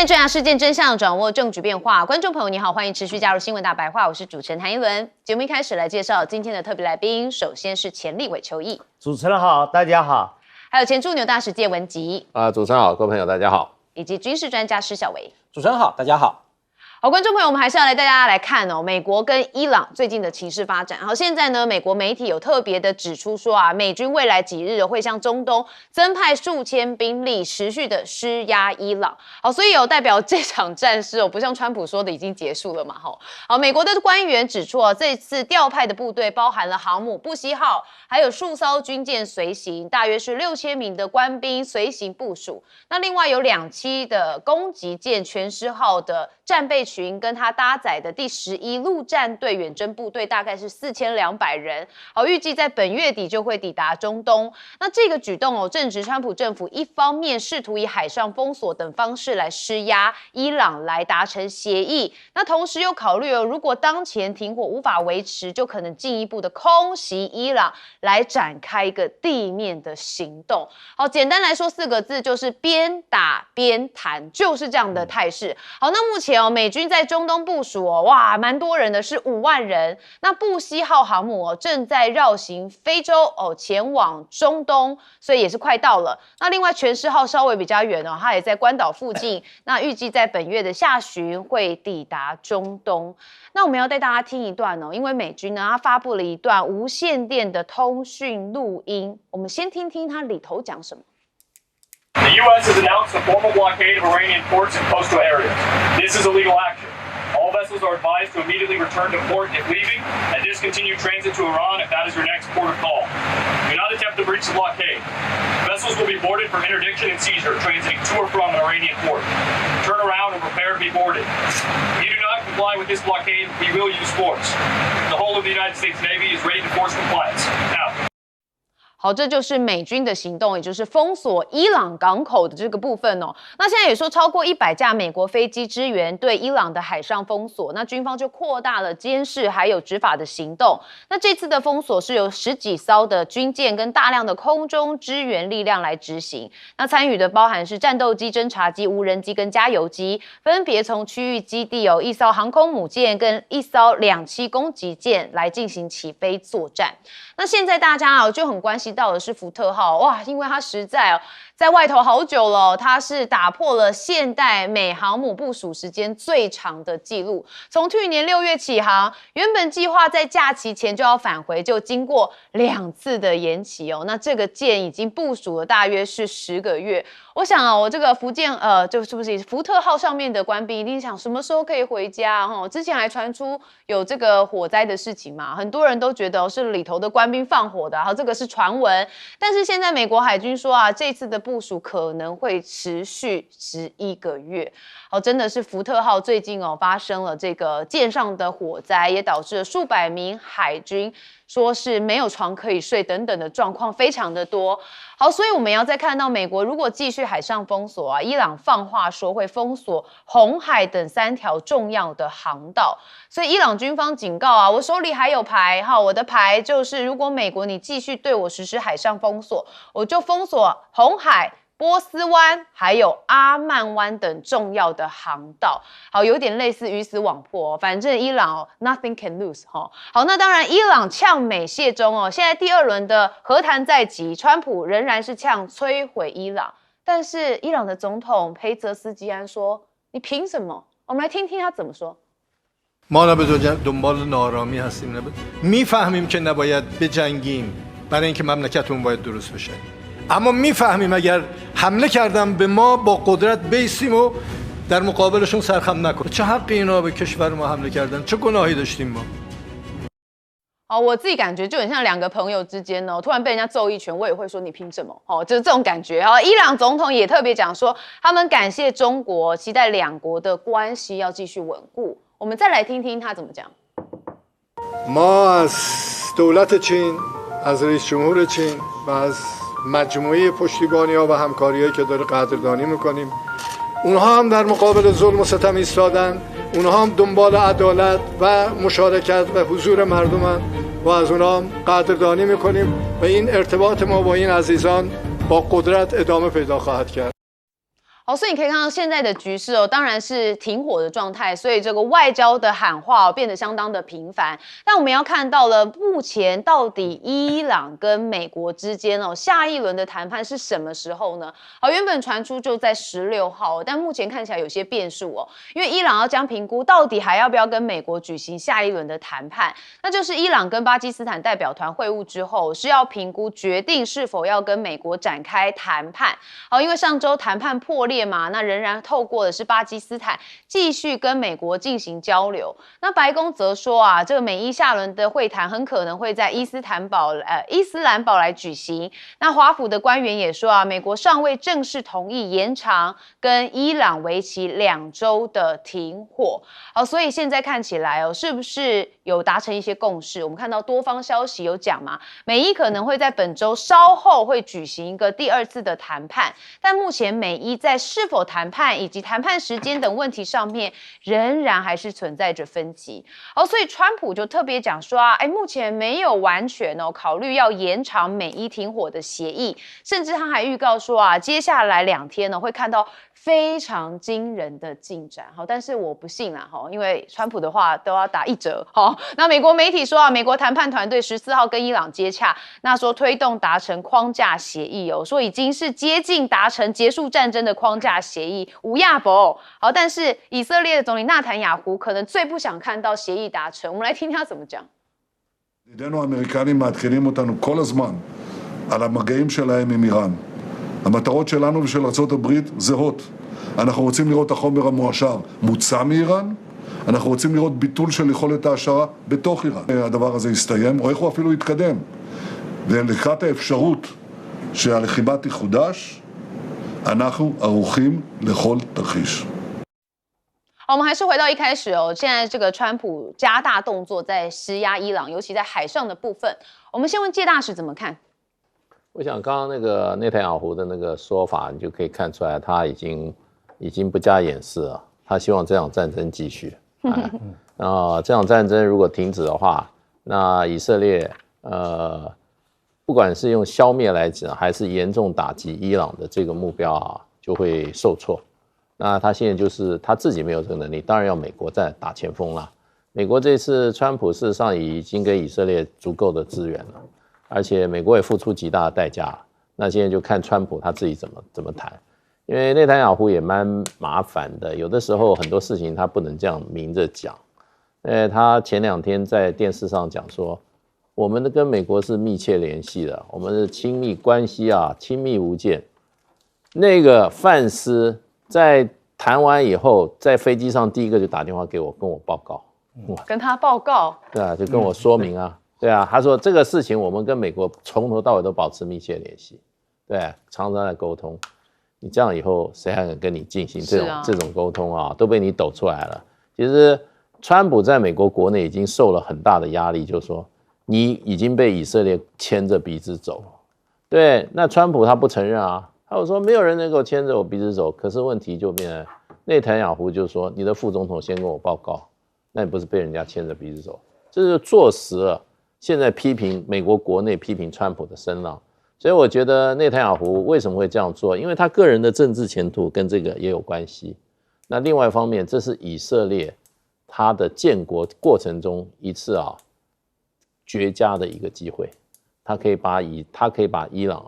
带你追查事件真相，掌握证据变化。观众朋友你好，欢迎持续加入新闻大白话，我是主持人谭一伦。节目一开始来介绍今天的特别来宾，首先是前立委邱毅，主持人好，大家好。还有前驻纽大使谢文吉，主持人好，各位朋友大家好，以及军事专家施小维。主持人好，大家好。好，观众朋友，我们还是要来带大家来看哦，美国跟伊朗最近的情势发展。好，现在呢，美国媒体有特别的指出说啊，美军未来几日会向中东增派数千兵力，持续的施压伊朗。好，所以有代表这场战事哦，不像川普说的已经结束了嘛。好，美国的官员指出哦，这次调派的部队包含了航母布希号，还有数艘军舰随行，大约是6000名的官兵随行部署。那另外有2栖的攻击舰全狮号的战备群跟他搭载的第11陆战队远征部队大概是4200人，好，预计在本月底就会抵达中东。那这个举动哦，正值川普政府一方面试图以海上封锁等方式来施压伊朗来达成协议，那同时又考虑哦，如果当前停火无法维持，就可能进一步的空袭伊朗，来展开一个地面的行动。好，简单来说4个字就是边打边谈，就是这样的态势。好，那目前哦，美军在中东部署哦，哇，蛮多人的，是5万人。那布希号航母哦，正在绕行非洲哦，前往中东，所以也是快到了。那另外全狮号稍微比较远哦，它也在关岛附近。那预计在本月的下旬会抵达中东。那我们要带大家听一段哦，因为美军呢，它发布了一段无线电的通讯录音，我们先听听它里头讲什么。The U.S. has announced a formal blockade of Iranian ports and coastal areas. This is illegal action. All vessels are advised to immediately return to port if leaving and discontinue transit to Iran if that is your next port of call. Do not attempt to breach the blockade. Vessels will be boarded for interdiction and seizure transiting to or from an Iranian port. Turn around and prepare to be boarded. If you do not comply with this blockade, we will use force. The whole of the United States Navy is ready to force compliance. Now. 好，这就是美军的行动，也就是封锁伊朗港口的这个部分哦。那现在也说超过100架美国飞机支援对伊朗的海上封锁，那军方就扩大了监视还有执法的行动。那这次的封锁是由10几艘的军舰跟大量的空中支援力量来执行。那参与的包含是战斗机、侦察机、无人机跟加油机，分别从区域基地有1艘航空母舰跟1艘2栖攻击舰来进行起飞作战。那现在大家就很关心到的是福特号，哇，因为它实在在外头好久了，它是打破了现代美航母部署时间最长的记录。从去年6月起航，原本计划在假期前就要返回，就经过2次的延期哦。那这个舰已经部署了大约是10个月。我想我这个就是不是福特号上面的官兵一定想什么时候可以回家哈？之前还传出有这个火灾的事情嘛，很多人都觉得是里头的官兵放火的，然后这个是传闻。但是现在美国海军说啊，这次的部署可能会持续11个月。好，真的是福特号最近发生了这个舰上的火灾，也导致了数百名海军说是没有床可以睡等等的状况非常的多。好，所以我们要再看到美国如果继续海上封锁啊，伊朗放话说会封锁红海等3条重要的航道，所以伊朗军方警告啊，我手里还有牌哈，我的牌就是如果美国你继续对我实施海上封锁，我就封锁红海、波斯湾还有阿曼湾等重要的航道。好，有点类似鱼死网破反正伊朗nothing can lose 好，那当然伊朗呛美谢中现在第2轮的和谈在即，川普仍然是呛摧毁伊朗，但是伊朗的总统裴泽斯基安说，你凭什么？我们来听听他怎么说。ما دنبال نارامی هستیم میفهمیم که نباید بجنگیم برای اینکه مملکتمون باید درست بشه اما میفهمیم اگر حمله کردن به ما با قدرت بیستیم و در مقابلشون سرخم نکنیم چه حقی اینا به کشور ما حمله کردن چه گناهی داشتیم ما好，我自己感觉就很像2个朋友之间突然被人家揍一拳，我也会说你凭什么？就是这种感觉。伊朗总统也特别讲说，他们感谢中国，期待2国的关系要继续稳固。我们再来听听他怎么讲。ما از دولت چین از رئیس جمهور چین و از مجموعه پشتیبانی‌ها و همکاری‌هایی که داره قدردانی می‌کنیم اونها هم در مقابل ظلم و ستم ایستادن اونها هم دنبال عدالت و مشارکت و حضور مردمن و از اونها هم قدردانی می‌کنیم و این ارتباط ما با این عزیزان با قدرت ادامه پیدا خواهد کرد 好，所以你可以看到现在的局势哦，当然是停火的状态，所以这个外交的喊话变得相当的频繁。但我们要看到了，目前到底伊朗跟美国之间哦，下一轮的谈判是什么时候呢？好，原本传出就在16号，但目前看起来有些变数哦，因为伊朗要将评估到底还要不要跟美国举行下一轮的谈判，那就是伊朗跟巴基斯坦代表团会晤之后，是要评估决定是否要跟美国展开谈判。好，因为上周谈判破裂嘛，那仍然透过的是巴基斯坦继续跟美国进行交流。那白宫则说啊，这个美伊下轮的会谈很可能会在伊斯兰堡来举行。那华府的官员也说啊，美国尚未正式同意延长跟伊朗为期2周的停火。好，所以现在看起来哦，是不是有达成一些共识？我们看到多方消息有讲嘛，美伊可能会在本周稍后会举行一个第2次的谈判，但目前美伊在是否谈判以及谈判时间等问题上面，仍然还是存在着分歧。好，所以川普就特别讲说啊，目前没有完全考虑要延长美伊停火的协议，甚至他还预告说啊，接下来2天会看到非常惊人的进展。好，但是我不信啦，因为川普的话都要打1折。好，那美国媒体说啊，美国谈判团队14号跟伊朗接洽，那说推动达成框架协议说已经是接近达成结束战争的框架协议，无亚不。好，但是以色列的总理纳坦雅胡可能最不想看到协议达成。我们来听他怎么讲。ידידינו האמריקנים מעדכנים אותנו כל הזמן על המגעים שלהם עם איראן. המטרות שלנו ושל ארצות הברית זהות. אנחנו רוצים לראות את החומר המועשר מוצא מאיראן, אנחנו רוצים לראות ביטול של יכולת ההעשרה בתוך איראן. הדבר הזה יסתיים, או איך הוא אפילו יתקדם. ולקראת האפשרות שהלחימה תחודש, אנחנו ערוכים לכל תרחיש. 好，我们还是回到一开始现在这个川普加大动作在施压伊朗，尤其在海上的部分。我们先问介大使怎么看？我想刚刚那个内塔尼亚胡的那个说法，你就可以看出来，他已经不加掩饰了，他希望这场战争继续。这场战争如果停止的话，那以色列不管是用消灭来讲，还是严重打击伊朗的这个目标就会受挫。那他现在就是他自己没有这个能力，当然要美国在打前锋啦。美国这次川普事实上已经给以色列足够的资源了，而且美国也付出极大的代价。那现在就看川普他自己怎么谈，因为内塔尼亚胡也蛮麻烦的，有的时候很多事情他不能这样明着讲。他前2天在电视上讲说，我们跟美国是密切联系的，我们的亲密关系亲密无间。那个范斯在谈完以后，在飞机上第一个就打电话给我，跟我报告。跟他报告？对啊，就跟我说明啊。对啊，他说这个事情我们跟美国从头到尾都保持密切联系，对，常常在沟通。你这样以后谁还敢跟你进行这种沟通都被你抖出来了。其实川普在美国国内已经受了很大的压力，就是说你已经被以色列牵着鼻子走。对，那川普他不承认啊。他有说没有人能够牵着我鼻子走，可是问题就变成内塔尼亚胡就说你的副总统先跟我报告，那你不是被人家牵着鼻子走，这就坐实了现在批评美国国内批评川普的声浪。所以我觉得内塔尼亚胡为什么会这样做，因为他个人的政治前途跟这个也有关系。那另外一方面，这是以色列他的建国过程中一次绝佳的一个机会，他可以把伊朗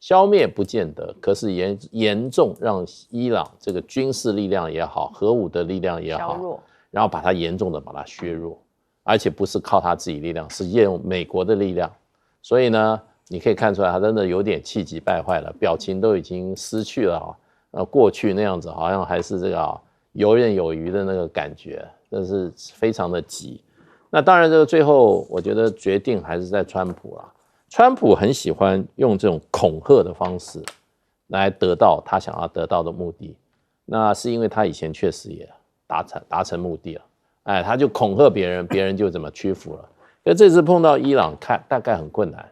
消灭不见得，可是严重让伊朗这个军事力量也好，核武的力量也好，然后把它严重的把它削弱，而且不是靠他自己力量，是用美国的力量。所以呢，你可以看出来他真的有点气急败坏了，表情都已经失去了过去那样子，好像还是这个游刃有余的那个感觉，这是非常的急。那当然，这个最后我觉得决定还是在川普啦。川普很喜欢用这种恐吓的方式来得到他想要得到的目的，那是因为他以前确实也达成目的了，他就恐吓别人，别人就怎么屈服了。可这次碰到伊朗，大概很困难，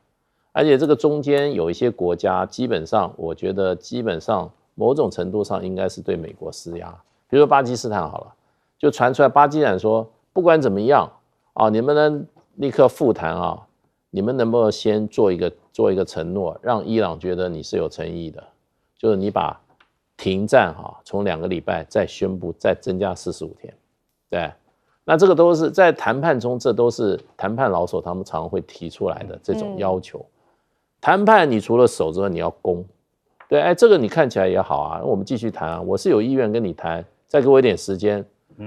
而且这个中间有一些国家，基本上我觉得基本上某种程度上应该是对美国施压，比如说巴基斯坦好了，就传出来巴基斯坦说，不管怎么样你们能立刻复谈你们能不能先做一个承诺，让伊朗觉得你是有诚意的，就是你把停战从2个礼拜再宣布再增加45天，对，那这个都是在谈判中，这都是谈判老手他们常常会提出来的这种要求。谈判你除了守之外，你要攻，对，这个你看起来也好啊，我们继续谈啊，我是有意愿跟你谈，再给我一点时间，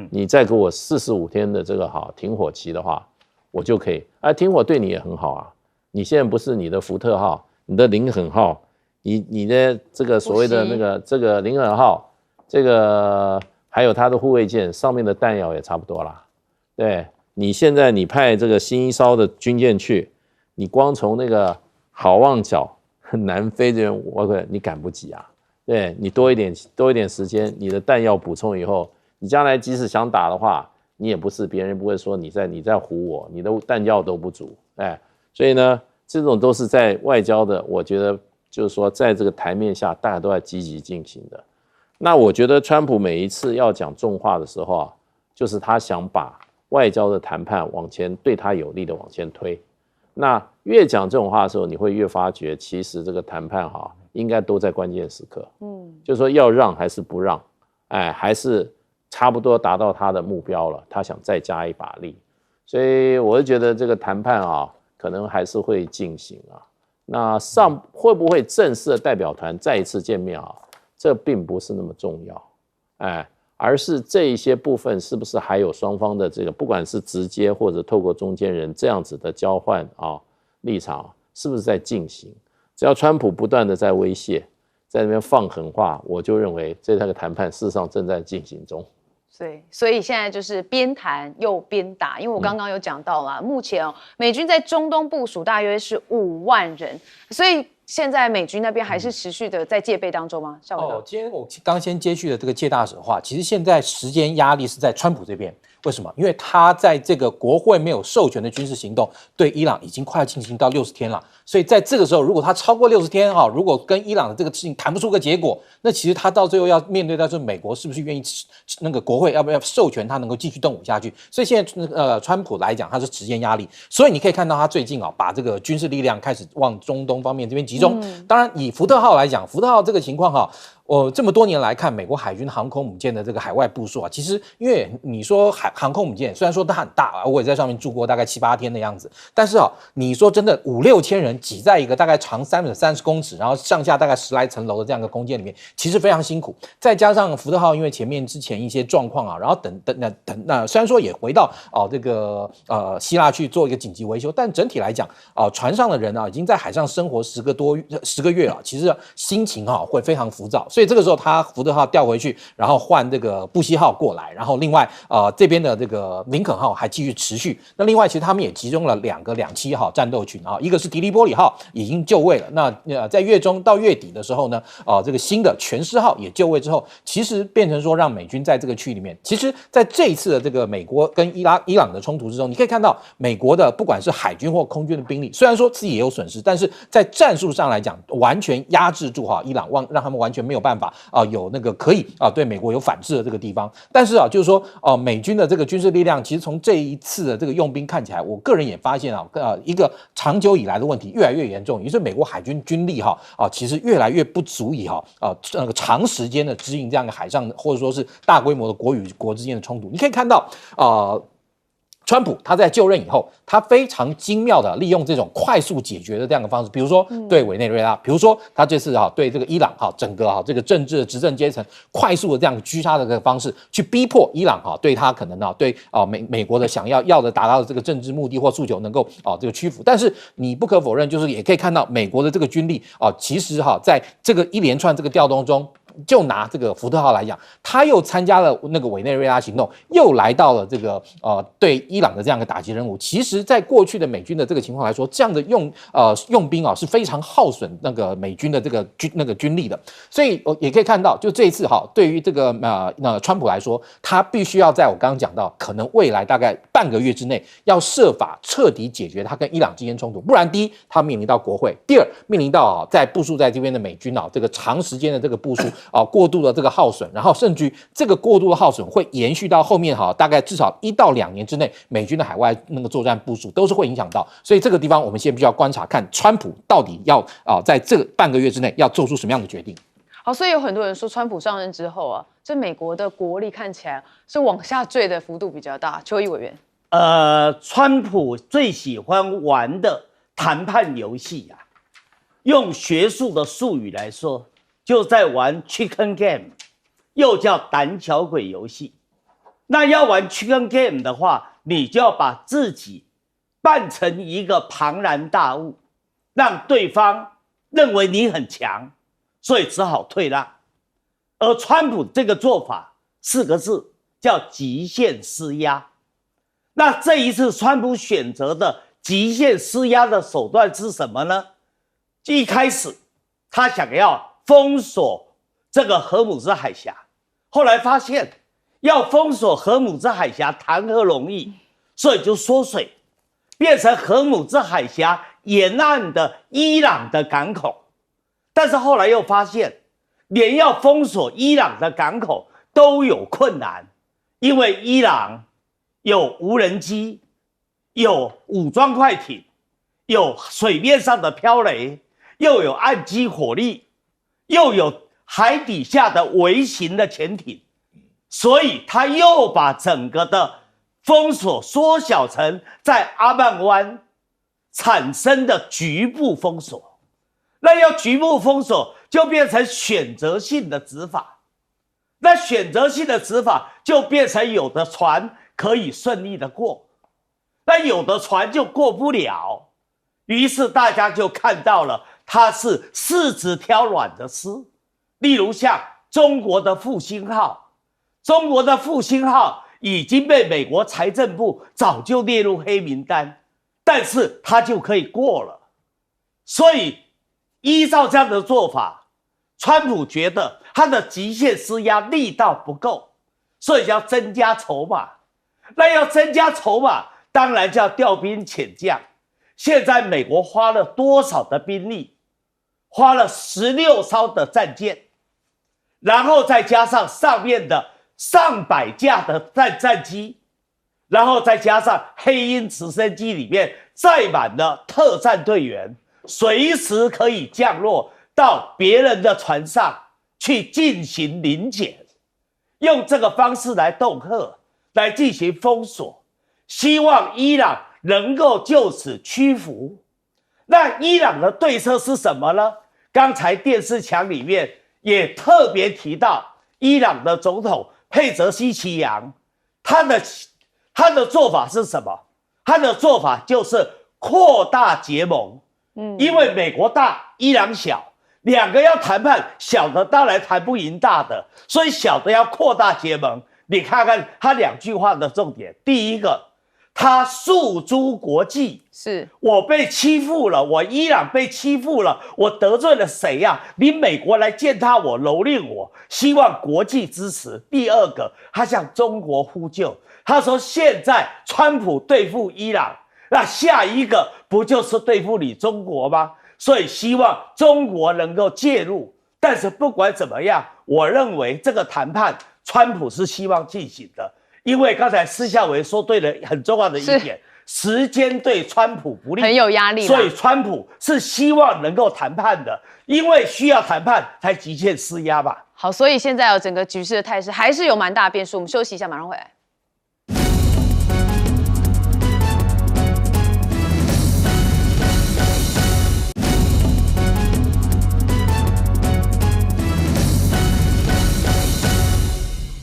你再给我45天的这个停火期的话，我就可以，停火对你也很好啊。你现在不是你的福特号、你的林肯号，你的这个所谓的那个这个林肯号，这个还有它的护卫舰上面的弹药也差不多啦。对，你现在你派这个新一艘的军舰去，你光从那个好望角南非这边，你赶不及啊。对，你多一点时间，你的弹药补充以后，你将来即使想打的话，你也不是别人不会说你在唬我，你的弹药都不足，所以呢，这种都是在外交的，我觉得就是说，在这个台面下，大家都在积极进行的。那我觉得川普每一次要讲重话的时候就是他想把外交的谈判往前对他有利的往前推。那越讲这种话的时候，你会越发觉，其实这个谈判应该都在关键时刻。就是说要让还是不让，还是差不多达到他的目标了，他想再加一把力。所以我就觉得这个谈判可能还是会进行那会不会正式的代表团再一次见面这并不是那么重要，而是这一些部分是不是还有双方的这个，不管是直接或者透过中间人这样子的交换立场，是不是在进行？只要川普不断的在威胁，在那边放狠话，我就认为这个谈判事实上正在进行中。对，所以现在就是边谈又边打，因为我刚刚有讲到了，目前美军在中东部署大约是5万人，所以现在美军那边还是持续的在戒备当中吗？孝瑋哥，今天我刚先接续的这个介大使的话，其实现在时间压力是在川普这边。为什么？因为他在这个国会没有授权的军事行动对伊朗已经快要进行到60天了，所以在这个时候，如果他超过60天如果跟伊朗的这个事情谈不出个结果，那其实他到最后要面对到就是美国是不是愿意那个国会要不要授权他能够继续动武下去。所以现在川普来讲，他是时间压力，所以你可以看到他最近把这个军事力量开始往中东方面这边集中。当然以福特号来讲，福特号这个情况这么多年来看，美国海军航空母舰的这个海外部署其实因为你说航空母舰虽然说它很大我也在上面住过大概7、8天的样子，但是你说真的5、6千人挤在一个大概长30公尺，然后上下大概10来层楼的这样一个空间里面，其实非常辛苦。再加上福特号因为前面之前一些状况然后那虽然说也回到这个希腊去做一个紧急维修，但整体来讲船上的人已经在海上生活10个月了，其实心情会非常浮躁。所以这个时候他福特号调回去，然后换这个布希号过来，然后另外这边的这个林肯号还继续持续。那另外其实他们也集中了2个2栖号战斗群一个是迪利波里号已经就位了。那在月中到月底的时候呢，这个新的全狮号也就位之后，其实变成说让美军在这个区域里面，其实在这一次的这个美国跟伊朗的冲突之中，你可以看到美国的不管是海军或空军的兵力，虽然说自己也有损失，但是在战术上来讲，完全压制住伊朗，让他们完全没有办法有那个可以对美国有反制的这个地方。但是就是说美军的这个军事力量，其实从这一次的这个用兵看起来，我个人也发现一个长久以来的问题越来越严重，也就是美国海军军力其实越来越不足以那个长时间的支应这样的海上或者说是大规模的国与国之间的冲突。你可以看到川普他在就任以后，他非常精妙的利用这种快速解决的这样的方式，比如说对委内瑞拉，比如说他这次对这个伊朗整个这个政治的执政阶层快速的这样狙杀的这个方式，去逼迫伊朗对他可能对美国的想要的达到的这个政治目的或诉求能够这个屈服。但是你不可否认，就是也可以看到美国的这个军力其实在这个一连串这个调动中。就拿这个福特号来讲，他又参加了那个委内瑞拉行动，又来到了这个对伊朗的这样一个打击任务。其实，在过去的美军的这个情况来说，这样的用兵是非常耗损那个美军的这个军力的。所以也可以看到，就这一次对于这个川普来说，他必须要在我刚刚讲到，可能未来大概半个月之内，要设法彻底解决他跟伊朗之间冲突。不然，第一，他面临到国会；第二，面临到在部署在这边的美军这个长时间的这个部署。过度的这个耗损，然后甚至于这个过度的耗损会延续到后面大概至少1到2年之内，美军的海外那个作战部署都是会影响到。所以这个地方我们现在必须要观察，看川普到底要在这个半个月之内要做出什么样的决定。好，所以有很多人说，川普上任之后啊，这美国的国力看起来是往下坠的幅度比较大。邱毅委员，川普最喜欢玩的谈判游戏啊，用学术的术语来说，就在玩 chicken game， 又叫胆小鬼游戏。那要玩 chicken game 的话，你就要把自己扮成一个庞然大物，让对方认为你很强，所以只好退让。而川普这个做法4个字叫极限施压。那这一次川普选择的极限施压的手段是什么呢？一开始他想要封锁这个荷姆兹海峡，后来发现要封锁荷姆兹海峡谈何容易，所以就缩水，变成荷姆兹海峡沿岸的伊朗的港口。但是后来又发现，连要封锁伊朗的港口都有困难，因为伊朗有无人机，有武装快艇，有水面上的漂雷，又有岸基火力，又有海底下的微型的潜艇，所以他又把整个的封锁缩小成在阿曼湾产生的局部封锁。那要局部封锁，就变成选择性的执法。那选择性的执法就变成有的船可以顺利的过，那有的船就过不了。于是大家就看到了它是柿子挑软的吃。例如像中国的复兴号，中国的复兴号已经被美国财政部早就列入黑名单，但是它就可以过了。所以依照这样的做法，川普觉得他的极限施压力道不够，所以要增加筹码。那要增加筹码，当然就要调兵遣将。现在美国花了多少的兵力？花了16艘的战舰，然后再加上上面的上百架的战机，然后再加上黑鹰直升机里面载满了特战队员，随时可以降落到别人的船上去进行临检，用这个方式来恫吓，来进行封锁，希望伊朗能够就此屈服。那伊朗的对策是什么呢？刚才电视墙里面也特别提到，伊朗的总统佩泽西奇扬，他的做法是什么？他的做法就是扩大结盟。因为美国大，伊朗小，两个要谈判，小的当然谈不赢大的，所以小的要扩大结盟。你看看他2句话的重点，第一个，他诉诸国际，是我被欺负了，我伊朗被欺负了，我得罪了谁呀？你美国来践踏我，蹂躏我，希望国际支持。第二个，他向中国呼救，他说现在川普对付伊朗，那下一个不就是对付你中国吗？所以希望中国能够介入。但是不管怎么样，我认为这个谈判川普是希望进行的，因为刚才施孝瑋说对了很重要的一点，时间对川普不利，很有压力，所以川普是希望能够谈判的，因为需要谈判才极限施压吧。好，所以现在有整个局势的态势还是有蛮大的变数。我们休息一下，马上回来。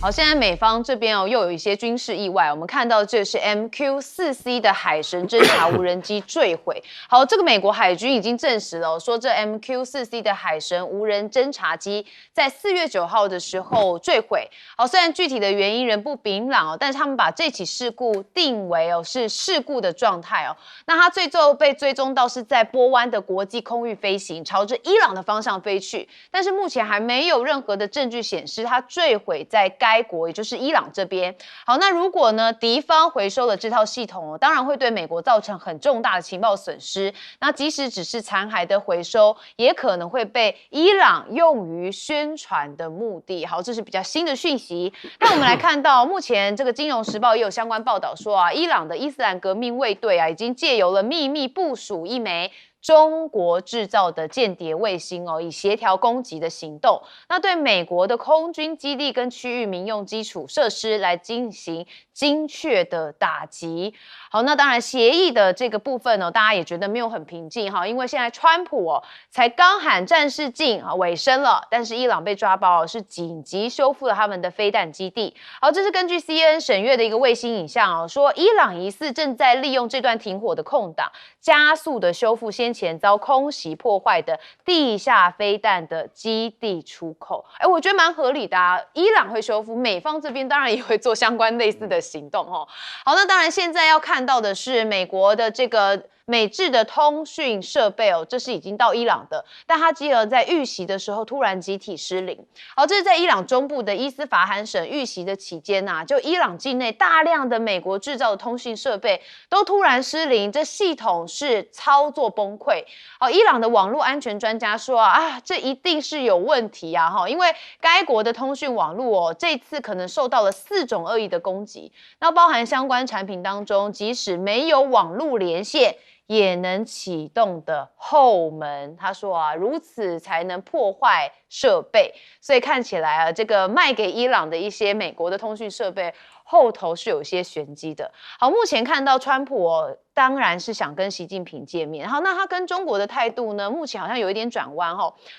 好，现在美方这边又有一些军事意外，我们看到这是 MQ-4C 的海神侦察无人机坠毁。好，这个美国海军已经证实了，说这 MQ-4C 的海神无人侦察机在4月9号的时候坠毁。好，虽然具体的原因仍不明朗但是他们把这起事故定为是事故的状态那它最后被追踪到是在波湾的国际空域飞行，朝着伊朗的方向飞去，但是目前还没有任何的证据显示它坠毁在该国，也就是伊朗这边。好，那如果呢敌方回收了这套系统当然会对美国造成很重大的情报损失。那即使只是残骸的回收，也可能会被伊朗用于宣传的目的。好，这是比较新的讯息。那我们来看到，目前这个《金融时报》也有相关报道说伊朗的伊斯兰革命卫队已经借由了秘密部署一枚中国制造的间谍卫星以协调攻击的行动，那对美国的空军基地跟区域民用基础设施来进行精确的打击。好，那当然协议的这个部分大家也觉得没有很平静因为现在川普才刚喊战事近尾声了，但是伊朗被抓包是紧急修复了他们的飞弹基地。好，这是根据 CNN 审阅的一个卫星影像说伊朗疑似正在利用这段停火的空档，加速的修复先前遭空袭破坏的地下飞弹的基地出口。我觉得蛮合理的伊朗会修复，美方这边当然也会做相关类似的行动好，那当然现在要看到的是美国的这个美制的通讯设备这是已经到伊朗的，但它继而在遇袭的时候突然集体失灵。好，这是在伊朗中部的伊斯法罕省遇袭的期间就伊朗境内大量的美国制造的通讯设备都突然失灵，这系统是操作崩溃。好，伊朗的网络安全专家说这一定是有问题因为该国的通讯网络这次可能受到了4种恶意的攻击，那包含相关产品当中，即使没有网络连线也能启动的后门。他说如此才能破坏设备，所以看起来这个卖给伊朗的一些美国的通讯设备后头是有一些玄机的。好，目前看到川普当然是想跟习近平见面。好，那他跟中国的态度呢，目前好像有一点转弯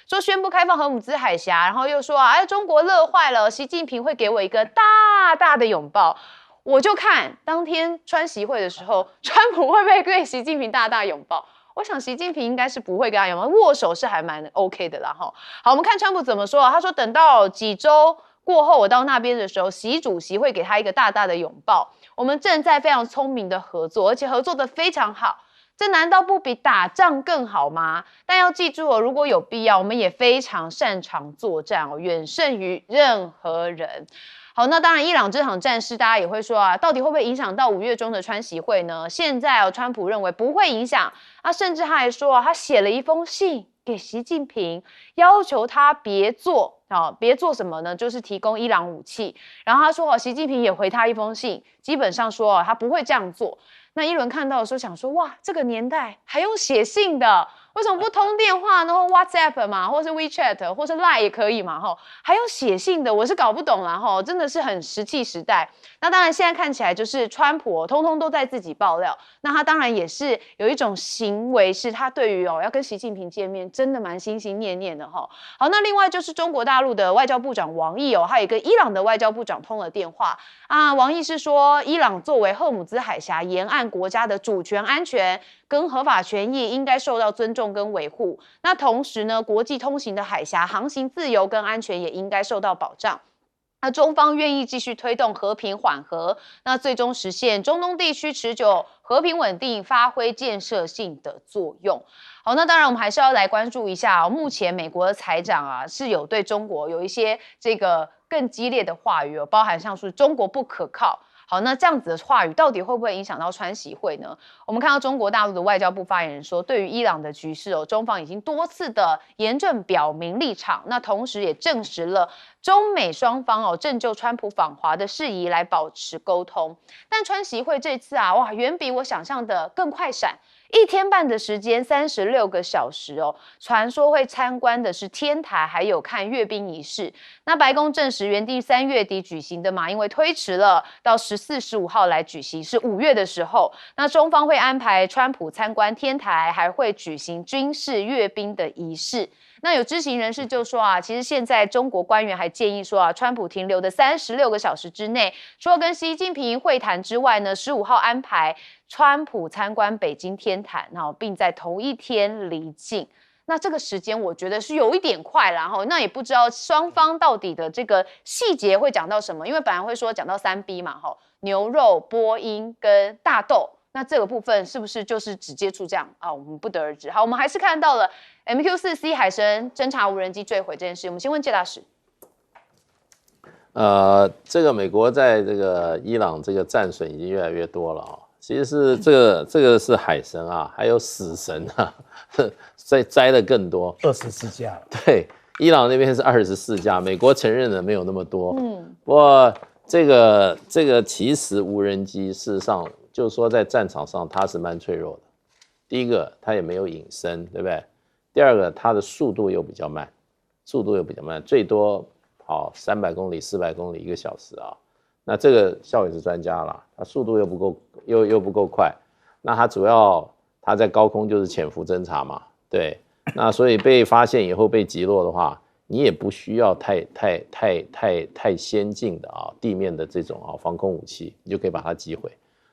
说宣布开放荷姆兹海峡，然后又说中国乐坏了，习近平会给我一个大大的拥抱。我就看当天川习会的时候，川普会不会对习近平大大拥抱？我想习近平应该是不会跟他拥抱，握手是还蛮 OK 的啦好，我们看川普怎么说他说等到几周过后，我到那边的时候，习主席会给他一个大大的拥抱。我们正在非常聪明的合作，而且合作的非常好。这难道不比打仗更好吗？但要记住如果有必要，我们也非常擅长作战远胜于任何人。好，那当然，伊朗这场战事，大家也会说到底会不会影响到5月中的川习会呢？现在川普认为不会影响，甚至他还说他写了一封信给习近平，要求他别做什么呢？就是提供伊朗武器。然后他说习近平也回他一封信，基本上说他不会这样做。那一轮看到的时候想说，哇，这个年代还用写信的？为什么不通电话，然后 WhatsApp 嘛，或是 WeChat， 或是 Line 也可以嘛，还用写信的，我是搞不懂啦，真的是很石器时代。那当然现在看起来就是川普通通都在自己爆料，那他当然也是有一种行为，是他对于要跟习近平见面，真的蛮心心念念的好，那另外就是中国大陆的外交部长王毅还有一个伊朗的外交部长通了电话王毅是说，伊朗作为荷姆兹海峡沿岸国家的主权安全跟合法权益应该受到尊重跟维护。那同时呢，国际通行的海峡航行自由跟安全也应该受到保障。那中方愿意继续推动和平缓和，那最终实现中东地区持久和平稳定，发挥建设性的作用。好，那当然我们还是要来关注一下目前美国的财长是有对中国有一些这个更激烈的话语包含像是中国不可靠。好，那这样子的话语到底会不会影响到川习会呢？我们看到中国大陆的外交部发言人说，对于伊朗的局势中方已经多次的严正表明立场，那同时也证实了中美双方正就川普访华的事宜来保持沟通。但川习会这次哇，远比我想象的更快闪。1天半的时间，36个小时传说会参观的是天台，还有看阅兵仪式。那白宫证实原定3月底举行的嘛，因为推迟了到14、15号来举行，是5月的时候。那中方会安排川普参观天台，还会举行军事阅兵的仪式。那有知情人士就说其实现在中国官员还建议说川普停留的36个小时之内，除了跟习近平会谈之外呢，15号安排川普参观北京天坛，并在同一天离境。那这个时间我觉得是有一点快啦，那也不知道双方到底的这个细节会讲到什么，因为本来会说讲到3B 嘛，牛肉、波音跟大豆。那这个部分是不是就是只接触这样我们不得而知。好，我们还是看到了 MQ-4C 海神侦察无人机坠毁这件事，我们先问介大使。这个美国在这个伊朗这个战损已经越来越多了其实是这个是海神还有死神再摘的更多，24架了。对，伊朗那边是24架，美国承认的没有那么多。不过这个其实无人机事实上就是说在战场上它是蛮脆弱的。第一个它也没有隐身，对不对？第二个它的速度又比较慢，最多跑300公里、400公里1个小时啊。那这个孝伟是专家啦，它速度又不够，又不够快。那它主要它在高空就是潜伏侦察嘛，对。那所以被发现以后被击落的话，你也不需要太先进的啊地面的这种啊防空武器，你就可以把它击毁。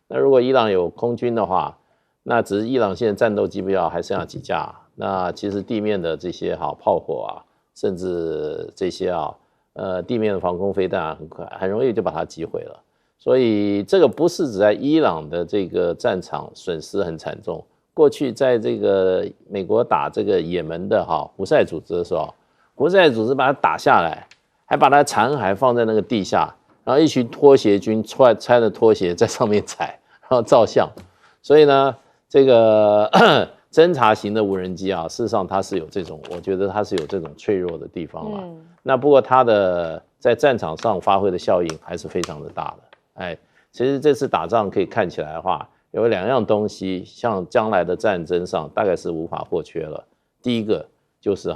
那如果伊朗有空军的话，那只是伊朗现在战斗机不要还剩下几架，那其实地面的这些炮火啊，甚至这些地面的防空飞弹很容易就把它击毁了。所以这个不是只在伊朗的这个战场损失很惨重。过去在这个美国打这个也门的胡塞组织的时候，胡塞组织把它打下来，还把它残骸放在那个地下，然后一群拖鞋军穿着拖鞋在上面踩，然后照相。所以呢，这个侦察型的无人机事实上它是有这种，我觉得它是有这种脆弱的地方了。那不过它的在战场上发挥的效应还是非常的大的。其实这次打仗可以看起来的话，有2样东西，像将来的战争上大概是无法或缺了。第一个就是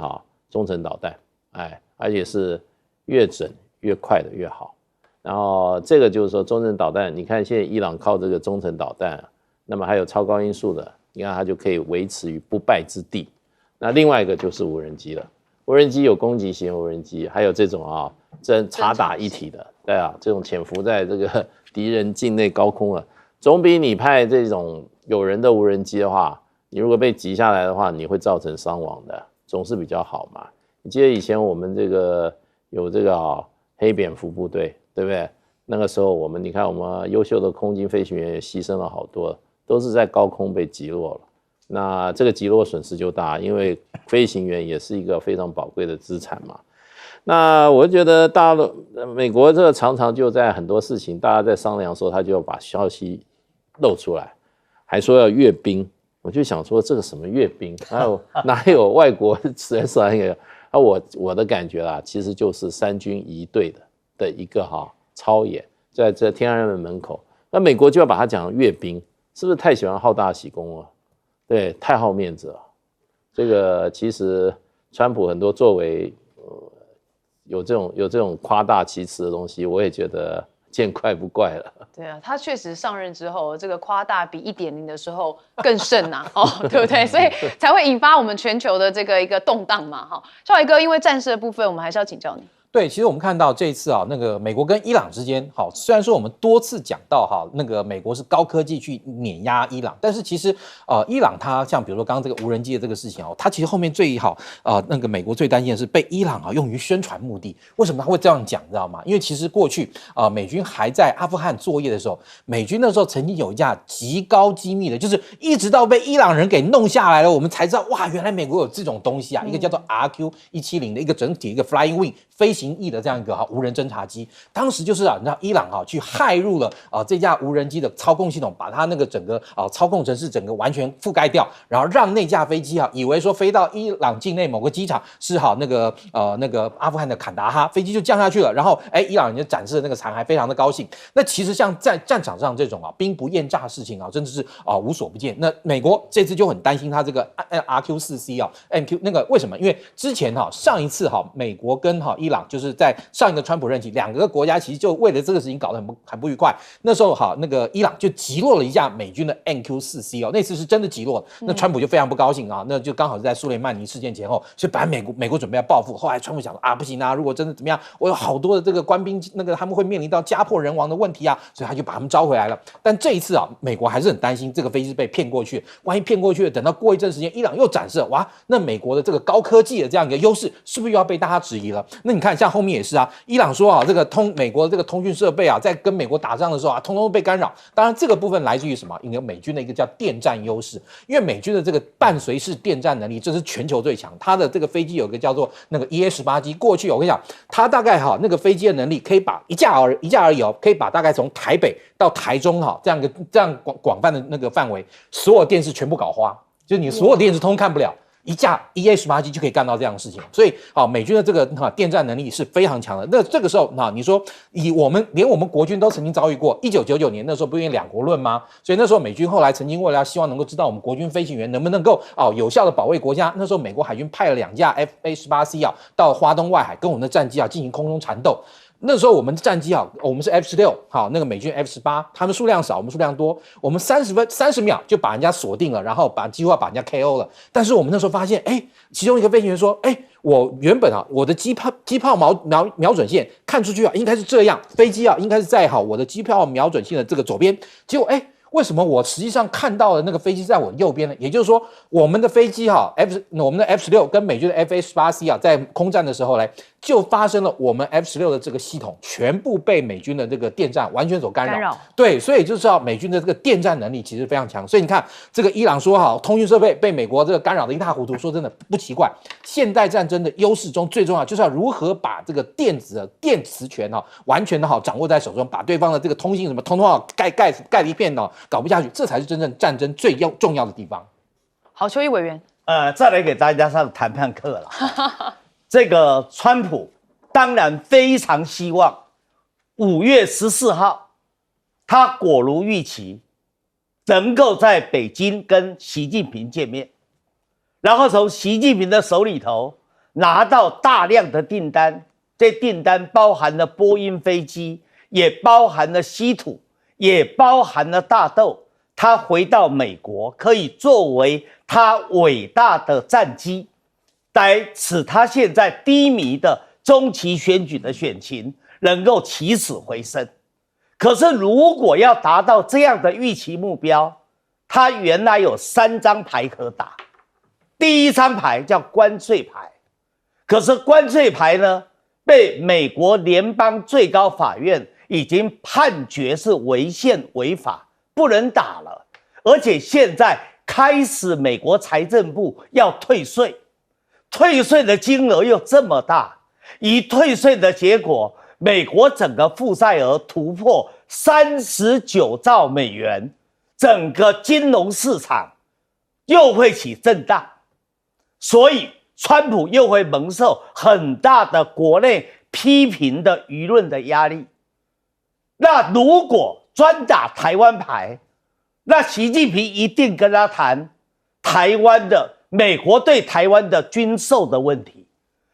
中程导弹，而且是越整越快的越好。然后这个就是说中程导弹，你看现在伊朗靠这个中程导弹，那么还有超高音速的，你看它就可以维持于不败之地。那另外一个就是无人机了，无人机有攻击型无人机，还有这种察打一体的，对这种潜伏在这个敌人境内高空了。总比你派这种有人的无人机的话，你如果被击下来的话，你会造成伤亡的，总是比较好嘛。你记得以前我们这个有这个黑蝙蝠部队，对不对？那个时候你看我们优秀的空军飞行员也牺牲了好多，都是在高空被击落了。那这个击落损失就大，因为飞行员也是一个非常宝贵的资产嘛。那我觉得美国这个常常就在很多事情大家在商量的时候，他就要把消息露出来，还说要阅兵。我就想说这个什么阅兵，哪有外国人说那个？我的感觉啦，其实就是3军1队的一个操演，在天安门门口。那美国就要把它讲阅兵，是不是太喜欢好大喜功了？对，太好面子了。这个其实川普很多作为，有这种夸大其词的东西，我也觉得见怪不怪了。对啊，他确实上任之后，这个夸大比1.0的时候更甚啊，对不对？所以才会引发我们全球的这个一个动荡嘛，孝伟哥，因为战事的部分，我们还是要请教你。对，其实我们看到这一次那个美国跟伊朗之间，虽然说我们多次讲到那个美国是高科技去碾压伊朗，但是其实伊朗它像比如说刚刚这个无人机的这个事情它其实后面最那个美国最担心的是被伊朗用于宣传目的。为什么他会这样讲，知道吗？因为其实过去美军还在阿富汗作业的时候，美军那时候曾经有一架极高机密的，就是一直到被伊朗人给弄下来了，我们才知道哇，原来美国有这种东西啊，一个叫做 RQ-170的一个整体一个 Flying Wing 飞行翼的这样一个无人侦察机，当时就是你知道伊朗去骇入了这架无人机的操控系统，把它那个整个操控程式整个完全覆盖掉，然后让那架飞机以为说飞到伊朗境内某个机场是那个阿富汗的坎达哈，飞机就降下去了，然后伊朗人就展示了那个残骸，非常的高兴。那其实像在战场上这种兵不厌诈的事情真的是无所不见。那美国这次就很担心它这个 RQ-4C MQ 那个为什么？因为之前上一次美国跟伊朗就是在上一个川普任期，两个国家其实就为了这个事情搞得很不愉快。那时候那个伊朗就击落了一架美军的 MQ-4C那次是真的击落了。那川普就非常不高兴那就刚好是在苏雷曼尼事件前后，所以本来美国准备要报复，后来川普想说不行如果真的怎么样，我有好多的这个官兵他们会面临到家破人亡的问题所以他就把他们招回来了。但这一次美国还是很担心这个飞机被骗过去，万一骗过去了，等到过一阵时间，伊朗又展示了哇，那美国的这个高科技的这样一个优势，是不是又要被大家质疑了？那你看像后面也是伊朗说这个美国的这个通讯设备在跟美国打仗的时候通通被干扰。当然这个部分来自于什么？因为美军的一个叫电战优势，因为美军的这个伴随式电战能力这是全球最强。它的这个飞机有一个叫做那个 EA-18 机，过去我跟你讲，它大概那个飞机的能力可以把一架而已可以把大概从台北到台中这样广泛的那个范围，所有电视全部搞花，就是你所有电视通看不了。一架 EA-18 机就可以干到这样的事情，所以美军的这个电战能力是非常强的。那这个时候你说连我们国军都曾经遭遇过，1999年那时候不是2国论吗？所以那时候美军后来曾经为了希望能够知道我们国军飞行员能不能够有效的保卫国家，那时候美国海军派了2架 FA-18C 到花东外海跟我们的战机进行空中缠斗。那时候我们的战机我们是 F-16，那个美军 F-18，他们数量少，我们数量多，我们30秒就把人家锁定了，然后几乎要把人家 KO 了。但是我们那时候发现，其中一个飞行员说，我原本我的机炮瞄准线看出去应该是这样，飞机应该是在我的机炮瞄准线的这个左边，结果为什么我实际上看到的那个飞机在我右边呢？也就是说，我们的飞机我们的 F-16跟美军的 FA-18C 在空战的时候呢，就发生了我们 F-16的这个系统全部被美军的这个电战完全所干扰。对，所以就知道美军的这个电战能力其实非常强。所以你看，这个伊朗说通讯设备被美国这个干扰的一塌糊涂，说真的不奇怪。现代战争的优势中最重要就是要如何把这个电磁权完全的掌握在手中，把对方的这个通信什么通盖了一片搞不下去，这才是真正战争最重要的地方。好，邱毅委员，再来给大家上谈判课了。这个川普当然非常希望5月14号，他果如预期，能够在北京跟习近平见面，然后从习近平的手里头拿到大量的订单，这订单包含了波音飞机，也包含了稀土，也包含了大豆，他回到美国可以作为他伟大的战机，来使他现在低迷的中期选举的选情能够起死回生。可是如果要达到这样的预期目标，他原来有3张牌可打。第一张牌叫关税牌，可是关税牌呢，被美国联邦最高法院已经判决是违宪违法，不能打了。而且现在开始美国财政部要退税，退税的金额又这么大，以退税的结果，美国整个负债额突破39兆美元，整个金融市场又会起震荡，所以川普又会蒙受很大的国内批评的舆论的压力。那如果专打台湾牌，那习近平一定跟他谈台湾的美国对台湾的军售的问题，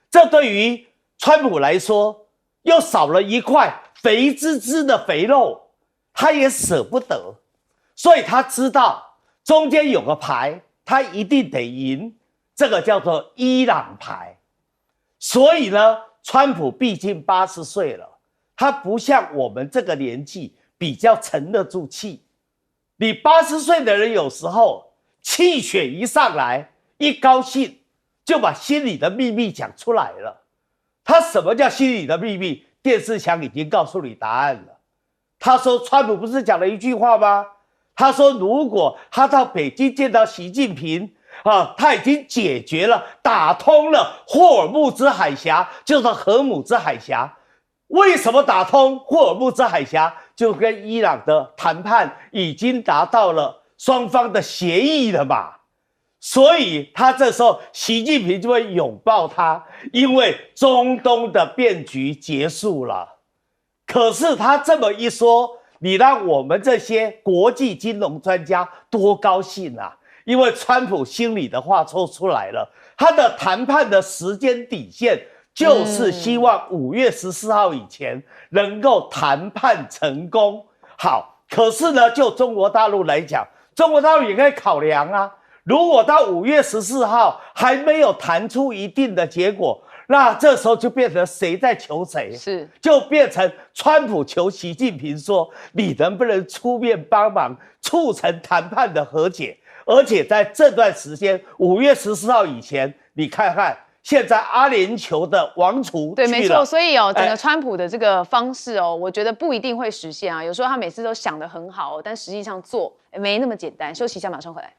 这对于川普来说又少了一块肥滋滋的肥肉，他也舍不得，所以他知道中间有个牌他一定得赢，这个叫做伊朗牌。所以呢，川普毕竟80岁了，他不像我们这个年纪比较沉得住气。你80岁的人有时候气血一上来，一高兴就把心里的秘密讲出来了。他什么叫心里的秘密？电视墙已经告诉你答案了。他说川普不是讲了一句话吗？他说如果他到北京见到习近平他已经解决了，打通了霍尔木兹海峡，就是荷姆兹海峡。为什么打通霍尔木兹海峡？就跟伊朗的谈判已经达到了双方的协议了嘛。所以他这时候习近平就会拥抱他，因为中东的变局结束了。可是他这么一说，你让我们这些国际金融专家多高兴啊！因为川普心里的话说出来了，他的谈判的时间底线就是希望5月14号以前能够谈判成功。好，可是呢，就中国大陆来讲，中国大陆也可以考量啊。如果到5月14号还没有谈出一定的结果，那这时候就变成谁在求谁，是就变成川普求习近平说，你能不能出面帮忙促成谈判的和解？而且在这段时间5月14号以前，你看看现在阿联酋的王储对，去了，没错，所以整个川普的这个方式我觉得不一定会实现啊。有时候他每次都想得很好但实际上做没那么简单。休息一下，马上回来。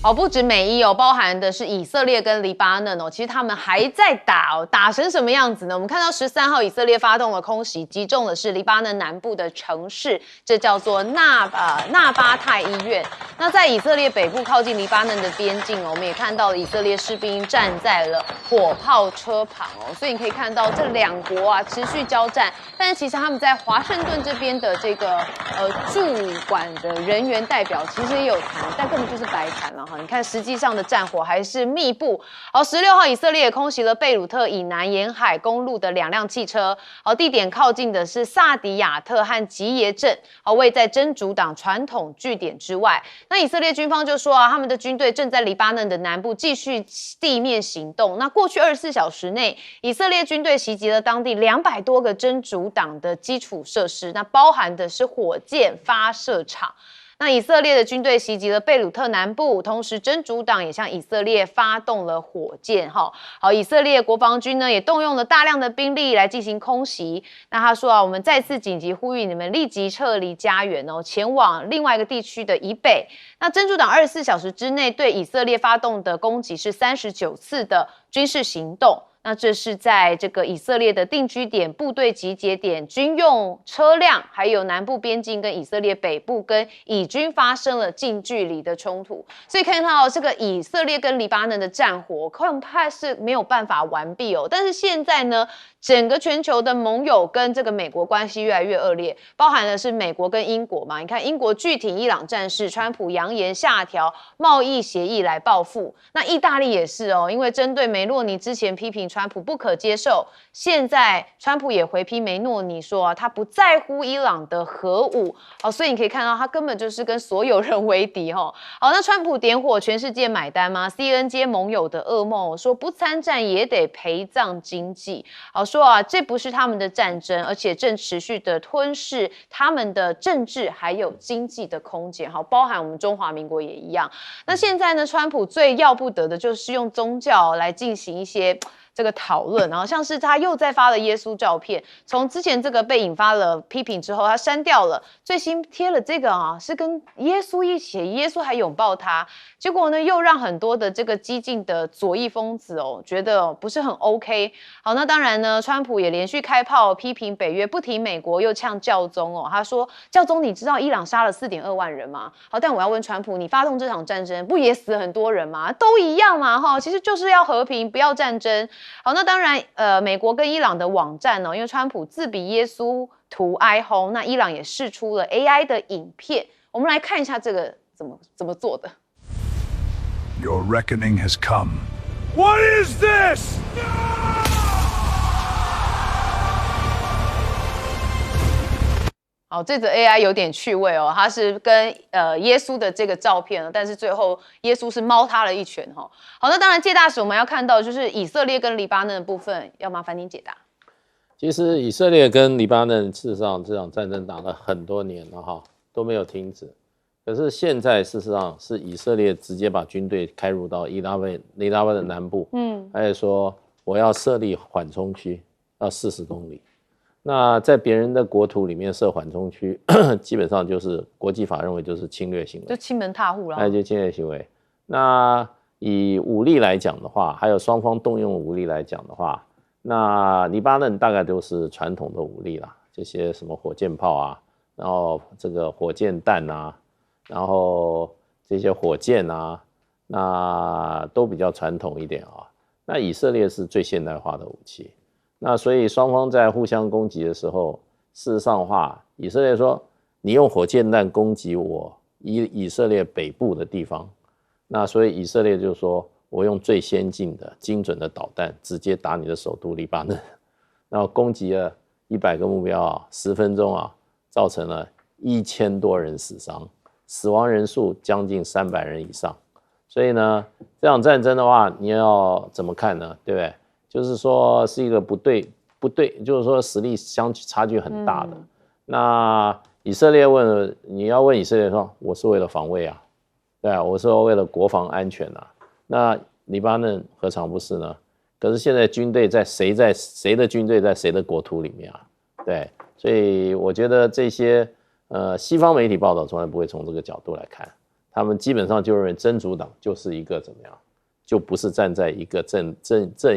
好，不止美伊哦，包含的是以色列跟黎巴嫩哦，其实他们还在打哦，打成什么样子呢？我们看到13号以色列发动了空袭，击中的是黎巴嫩南部的城市，这叫做纳巴泰医院。那在以色列北部靠近黎巴嫩的边境哦，我们也看到了以色列士兵站在了火炮车旁哦，所以你可以看到这两国啊持续交战，但是其实他们在华盛顿这边的这个驻管的人员代表其实也有谈，但根本就是白谈了哈。你看实际上的战火还是密布。好，16号以色列也空袭了贝鲁特以南沿海公路的2辆汽车，好，地点靠近的是萨迪亚特和吉耶镇，好，位在真主党传统据点之外。那以色列军方就说啊，他们的军队正在黎巴嫩的南部继续地面行动。那过去24小时内，以色列军队袭击了当地200多个真主党的基础设施，那包含的是火箭发射场。那以色列的军队袭击了贝鲁特南部，同时真主党也向以色列发动了火箭。好，以色列国防军呢也动用了大量的兵力来进行空袭。那他说啊，我们再次紧急呼吁你们立即撤离家园哦，前往另外一个地区的以北。那真主党24小时之内对以色列发动的攻击是39次的军事行动。那这是在这个以色列的定居点、部队集结点、军用车辆，还有南部边境跟以色列北部跟以军发生了近距离的冲突，所以看到这个以色列跟黎巴嫩的战火恐怕是没有办法完毕哦。但是现在呢，整个全球的盟友跟这个美国关系越来越恶劣，包含的是美国跟英国嘛。你看英国拒挺伊朗战事，川普扬言下调贸易协议来报复。那意大利也是哦，因为针对梅洛尼之前批评川普不可接受，现在川普也回批梅诺尼说啊，他不在乎伊朗的核武，好，所以你可以看到他根本就是跟所有人为敌哈。好，那川普点火，全世界买单吗 ？CNN 接盟友的噩梦，说不参战也得陪葬经济，好说啊，这不是他们的战争，而且正持续的吞噬他们的政治还有经济的空间，好，包含我们中华民国也一样。那现在呢，川普最要不得的就是用宗教来进行一些这个讨论，然后像是他又再发了耶稣照片，从之前这个被引发了批评之后，他删掉了，最新贴了这个啊，是跟耶稣一起，耶稣还拥抱他，结果呢又让很多的这个激进的左翼疯子哦，觉得不是很 OK。好，那当然呢，川普也连续开炮批评北约，不提美国，又呛教宗哦，他说教宗你知道伊朗杀了4.2万人吗？好，但我要问川普，你发动这场战争不也死很多人吗？都一样嘛哈，其实就是要和平，不要战争。好，那当然，美国跟伊朗的网战哦，因为川普自比耶稣图哀轰，那伊朗也释出了 AI 的影片，我们来看一下这个怎么做的。Your reckoning has come. What is this? 好，这则 AI 有点趣味哦，它是跟耶稣的这个照片，但是最后耶稣是猫他了一拳哈。好，那当然，介大使我们要看到就是以色列跟黎巴嫩的部分，要麻烦您解答。其实以色列跟黎巴嫩事实上这场战争打了很多年了哈，都没有停止。可是现在事实上是以色列直接把军队开入到黎巴嫩的南部，还有说我要设立缓冲区，要40公里。那在别人的国土里面设缓冲区，基本上就是国际法认为就是侵略行为，就欺门踏户了。那就侵略行为。那以武力来讲的话，还有双方动用武力来讲的话，那黎巴嫩大概都是传统的武力啦，这些什么火箭炮啊，然后这个火箭弹啊，然后这些火箭啊，那都比较传统一点啊。那以色列是最现代化的武器。那所以双方在互相攻击的时候，事实上的话，以色列说你用火箭弹攻击我以色列北部的地方，那所以以色列就说我用最先进的精准的导弹直接打你的首都黎巴嫩，然后攻击了100个目标啊，10分钟啊，造成了1000多人死伤，死亡人数将近300人以上。所以呢，这场战争的话，你要怎么看呢？对不对？就是说是一个不对，就是说实力差距很大的。那以色列你要问以色列说，我是为了防卫啊，对啊，我是为了国防安全啊。那黎巴嫩何尝不是呢？可是现在军队在谁的军队在谁的国土里面啊？对，所以我觉得这些西方媒体报道从来不会从这个角度来看，他们基本上就认为真主党就是一个怎么样，就不是站在一个正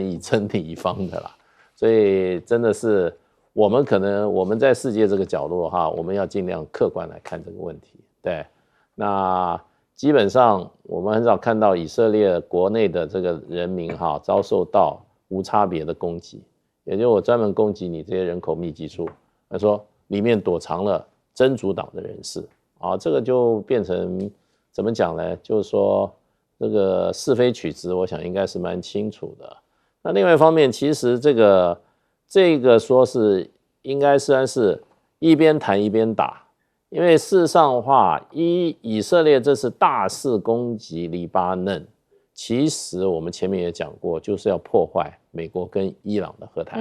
义真理一方的啦。所以真的是我们在世界这个角落哈，我们要尽量客观来看这个问题。对，那基本上我们很少看到以色列国内的这个人民哈遭受到无差别的攻击，也就是我专门攻击你这些人口密集处，他说里面躲藏了真主党的人士啊，这个就变成怎么讲呢？就是说这个是非曲直，我想应该是蛮清楚的。那另外一方面，其实这个说是应该算是一边谈一边打，因为事实上的话，以色列这次大肆攻击黎巴嫩，其实我们前面也讲过，就是要破坏美国跟伊朗的和谈。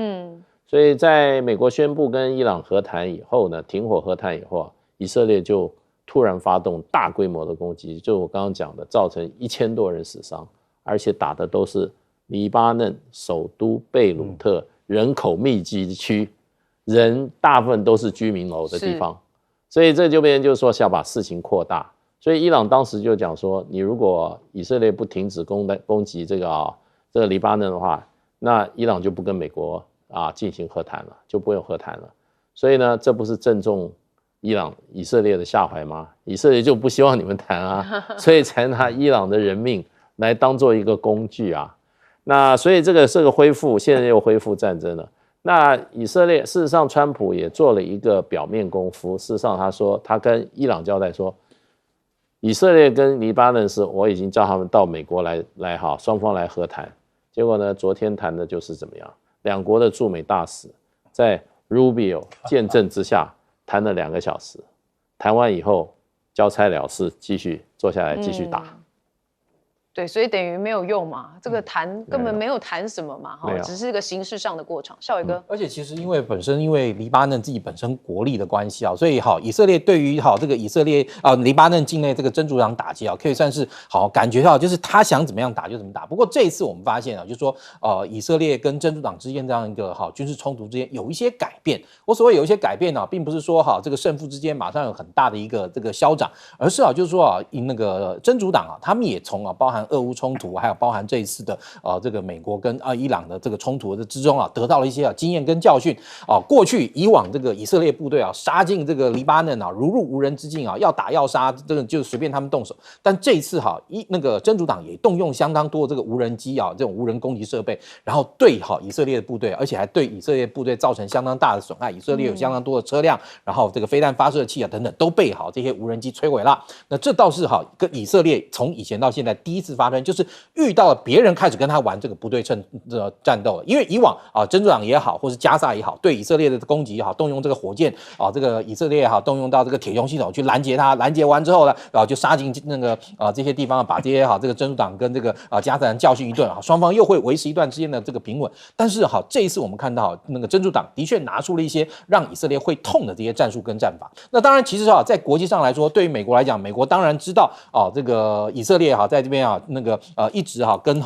所以在美国宣布跟伊朗和谈以后呢，停火和谈以后，以色列就突然发动大规模的攻击，就我刚刚讲的，造成1000多人死伤，而且打的都是黎巴嫩首都贝鲁特人口密集区，人大部分都是居民楼的地方，所以这就变成就是说想把事情扩大。所以伊朗当时就讲说，你如果以色列不停止攻击这个黎巴嫩的话，那伊朗就不跟美国进行和谈了，就不会有和谈了。所以呢，这不是正中以色列的下怀吗？以色列就不希望你们谈啊，所以才拿伊朗的人命来当做一个工具啊。那所以这个恢复，现在又恢复战争了。那以色列事实上，川普也做了一个表面功夫。事实上，他说他跟伊朗交代说，以色列跟黎巴嫩我已经叫他们到美国来双方来和谈。结果呢，昨天谈的就是怎么样，两国的驻美大使在 Rubio 见证之下谈了2个小时，谈完以后交差了事，继续坐下来继续打。对，所以等于没有用嘛，这个谈根本没有谈什么嘛，只是个形式上的过程。孝伟哥，而且其实因为黎巴嫩自己本身国力的关系所以以色列对于这个以色列黎巴嫩境内这个真主党打击可以算是感觉到就是他想怎么样打就怎么打。不过这一次我们发现就是说以色列跟真主党之间这样一个军事冲突之间有一些改变。我所谓有一些改变并不是说这个胜负之间马上有很大的一个这个消长，而是就是说那个真主党他们也从包含俄乌冲突，还有包含这一次的这个美国跟伊朗的这个冲突的之中得到了一些经验跟教训过去以往这个以色列部队杀进这个黎巴嫩如入无人之境要打要杀，这个就随便他们动手。但这一次那个真主党也动用相当多的这个无人机这种无人攻击设备，然后对以色列的部队，而且还对以色列部队造成相当大的损害。以色列有相当多的车辆，然后这个飞弹发射器等等都被这些无人机摧毁了。那这倒是跟以色列从以前到现在第一次发生，就是遇到了别人开始跟他玩这个不对称的战斗了。因为以往真主党也好，或是加萨也好，对以色列的攻击也好，动用这个火箭这个以色列也好，动用到这个铁穹系统去拦截他，拦截完之后呢，就杀进那个这些地方，把这些这个真主党跟这个加萨人教训一顿，双方又会维持一段之间的这个平稳。但是这一次我们看到那个真主党的确拿出了一些让以色列会痛的这些战术跟战法。那当然，其实在国际上来说，对于美国来讲，美国当然知道这个以色列在这边那个一直跟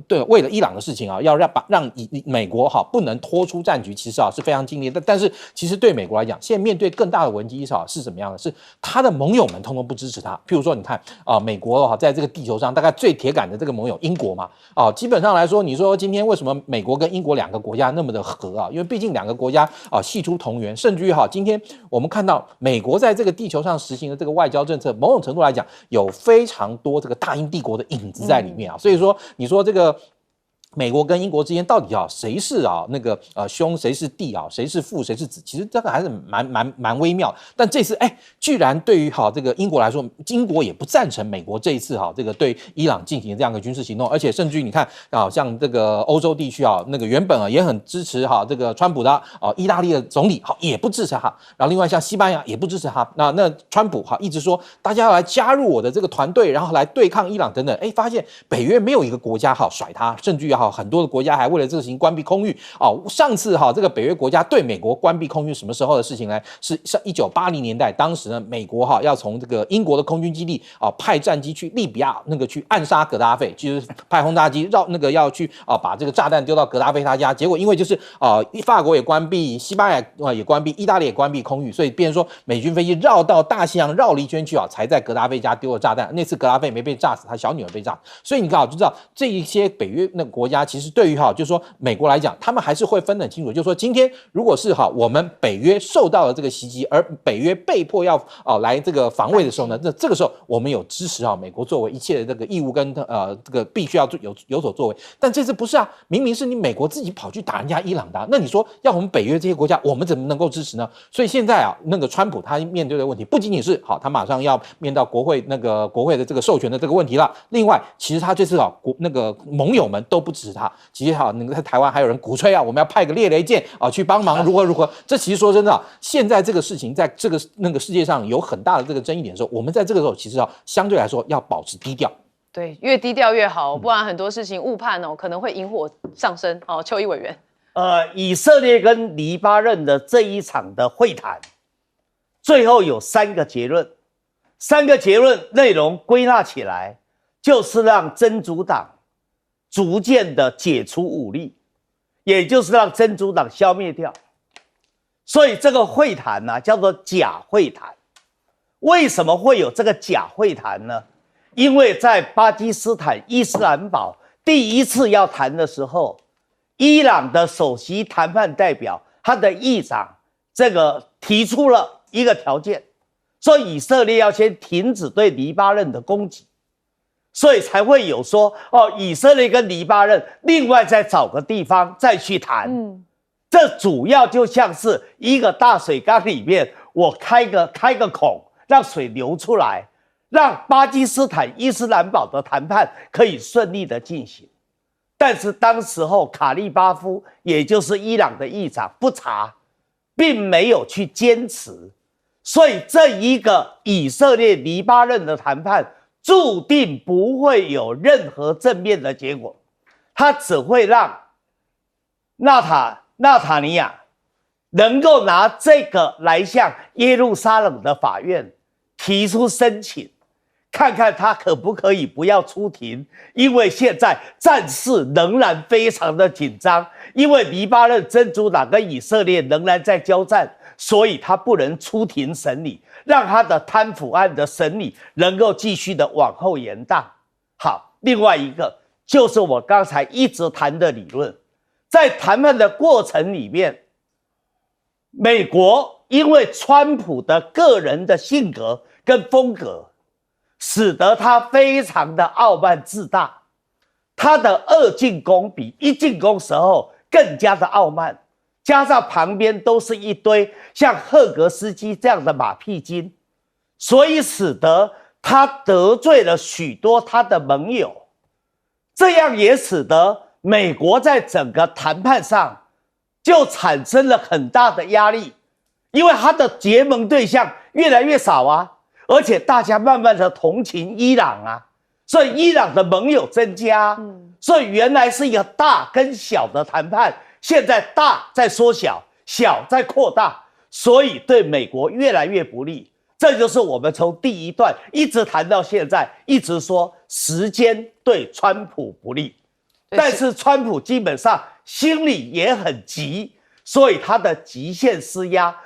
对为了伊朗的事情要让美国美国不能拖出战局，其实是非常尽力的。但是其实对美国来讲，现在面对更大的危机是什么样的？是他的盟友们通通不支持他。譬如说，你看美国在这个地球上大概最铁杆的这个盟友英国嘛，基本上来说，你说今天为什么美国跟英国两个国家那么的合因为毕竟两个国家系出同源，甚至于今天我们看到美国在这个地球上实行的这个外交政策，某种程度来讲有非常多这个大英帝国的影子在里面所以说你说这个美国跟英国之间到底谁是那个兄，谁是弟谁是父，谁是子？其实这个还是蛮微妙。但这次居然对于这个英国来说，英国也不赞成美国这一次这个对伊朗进行这样的军事行动，而且甚至于你看像这个欧洲地区那个原本也很支持这个川普的意大利的总理也不支持他，然后另外像西班牙也不支持他。那川普一直说大家要来加入我的这个团队，然后来对抗伊朗等等。发现北约没有一个国家甩他，甚至于哈，很多的国家还为了这个事情关闭空域哦。上次哈，这个北约国家对美国关闭空域什么时候的事情呢？是像1980年代，当时呢，美国哈要从这个英国的空军基地啊派战机去利比亚去暗杀格达费，就是派轰炸机绕要去把这个炸弹丢到格达费他家，结果因为就是法国也关闭，西班牙也关闭，意大利也关闭空域，所以变成说美军飞机绕到大西洋绕了一圈去才在格达费家丢了炸弹。那次格达费没被炸死，他小女儿被炸。所以你看就知道这一些北约国家其实对于就是说美国来讲，他们还是会分得很清楚，就是说今天如果是我们北约受到了这个袭击，而北约被迫要来这个防卫的时候呢，这个时候我们有支持美国作为一切的这个义务跟这个必须要有所作为。但这次不是啊，明明是你美国自己跑去打人家伊朗的，那你说要我们北约这些国家，我们怎么能够支持呢？所以现在川普他面对的问题不仅仅是他马上要面到国会国会的这个授权的这个问题了。另外，其实他这次盟友们都不支持他。其实在台湾还有人鼓吹我们要派个猎雷舰去帮忙如何。这其实说真的现在这个事情在这个世界上有很大的这个争议点的时候，我们在这个时候其实相对来说要保持低调。对，越低调越好，不然很多事情误判可能会引火上身。邱毅委员，以色列跟黎巴嫩的这一场的会谈，最后有3个结论，3个结论内容归纳起来，就是让真主党逐渐的解除武力，也就是让真主党消灭掉。所以这个会谈呢，叫做假会谈。为什么会有这个假会谈呢？因为在巴基斯坦伊斯兰堡第一次要谈的时候，伊朗的首席谈判代表他的议长提出了一个条件，说以色列要先停止对黎巴嫩的攻击，所以才会有说以色列跟黎巴嫩另外再找个地方再去谈。这主要就像是一个大水缸里面，我开个孔，让水流出来，让巴基斯坦伊斯兰堡的谈判可以顺利的进行。但是当时候卡利巴夫，也就是伊朗的议长不查，并没有去坚持，所以这一个以色列黎巴嫩的谈判注定不会有任何正面的结果，它只会让纳塔尼亚能够拿这个来向耶路撒冷的法院提出申请，看看他可不可以不要出庭，因为现在战事仍然非常的紧张，因为黎巴嫩真主党跟以色列仍然在交战，所以他不能出庭审理，让他的贪腐案的审理能够继续的往后延宕。好，另外一个就是我刚才一直谈的理论，在谈判的过程里面，美国因为川普的个人的性格跟风格，使得他非常的傲慢自大，他的2进攻比1进攻时候更加的傲慢，加上旁边都是一堆像赫格斯基这样的马屁精，所以使得他得罪了许多他的盟友，这样也使得美国在整个谈判上就产生了很大的压力，因为他的结盟对象越来越少啊，而且大家慢慢的同情伊朗啊，所以伊朗的盟友增加，所以原来是一个大跟小的谈判，现在大在缩小，小在扩大，所以对美国越来越不利。这就是我们从第一段一直谈到现在，一直说时间对川普不利，但是川普基本上心里也很急，所以他的极限施压